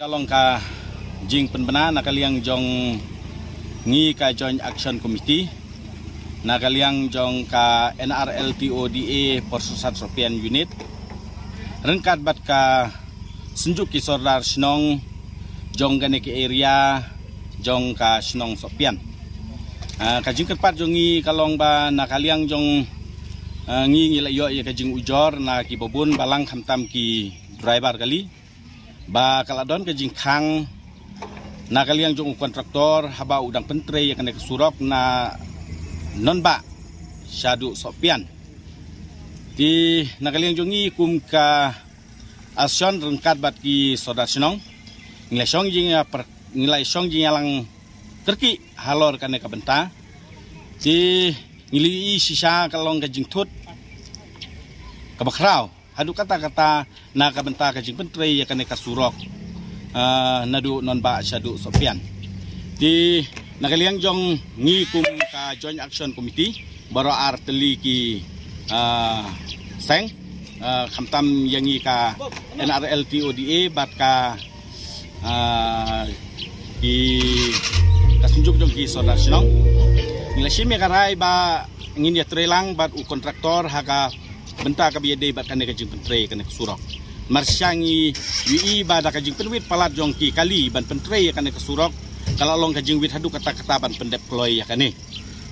Kalong ka jing penbena nakaliang jong ngi ka Joint Action Committee nakaliang jong ka NRLTODA Persatuan Sopian Unit rengkat bat ka senjuk ki sordar snong jong gane ke area jong ka snong Sopian ka jing kepat jong ngi kalong ba nakaliang jong ngi layo ya ka jing ujor na ki bobun balang khamtam ki driver kali ba kaladon ke jingkang nakaliang jong kontraktor haba udang pentre yang kena kesurok na non ba syadu Sopian di nakaliang jongi kum ka asion rengkat bat ki sodar senong nilai song jing yalang terki halor kena kabenta di nilai sisa kalong ke jingtut kabakrau hadu kata-kata na kabenta ka jing pentre ya kane kasurok nadu non ba syadu Sopian di nakaliang jong ngi kum ka Joint Action Committee baro arteli ki seng khamtam yangi ka NRLTODA bat ka ki kasunjuk jong ki sodar senong nilai sime karai ba ngin ya trelang bat u kontraktor haka benta ka biade bat kane ka jing pentre kane kesurok marsyangi wi ba da ka jing penwit palat jong ki kali ban pentre ya kane kesurok kalau long ka jing wit hadu kata-kata ban pendep kloy ya kane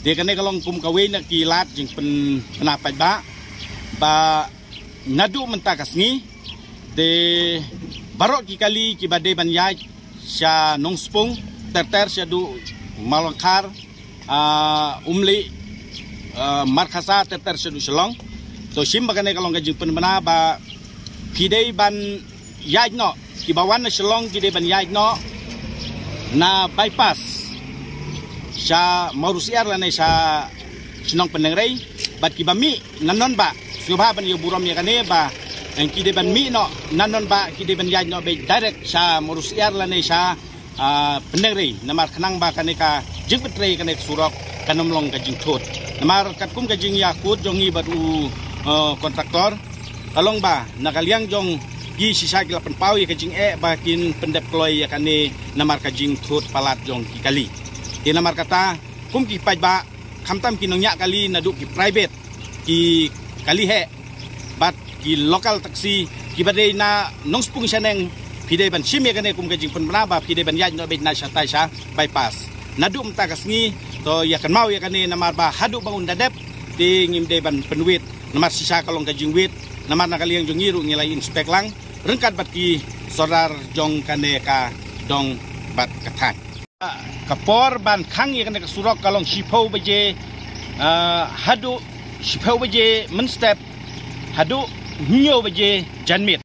de kane kalong kum kawe na ki lat jing penapat ba nadu menta kasngi de barok ki kali ki bade ban yai sya nongspung ter syadu malangkar umli markasa ter syadu selong so sim bagane kalong kajing penbena ba kidei ban yai no ki bawan na selong kidei ban yai no na bypass sa marusiar la na sa sinong penengrei bat ki bami nanon ba subha ban yo buram ya kane ba ang kidei ban mi no nanon ba kidei ban yai no be direct sa marusiar la na sa penengrei namar khanang ba kane ka jing petre kane surok kanomlong kajing thot namar katkum kajing yakut jongi bat u kontraktor kalong ba nakaliang jong gi sisa ki 8 pau ya kajing bakin pendep kloy ya kane namar kajing thut palat jong ki kali di namar kata kum ki pai ba khamtam ki nongnya kali nadu ki private ki kali he bat ki local taxi ki bade na nongspung saneng pide ban sim ya kane kum kajing penbena ba pide ban yaj no be na satai sa bypass nadu mta kasngi to ya kan mau ya kane namar ba hadu bangun dadep di ngimde ban penwit namar sisa kalong kajing wit namar nakaliang jong ngiru ngilai inspek lang rengkat bat ki sodar jong kane ka dong bat katan kapor ban khang ye kane surok kalong sipau beje hadu sipau beje men step hadu nyo beje janmit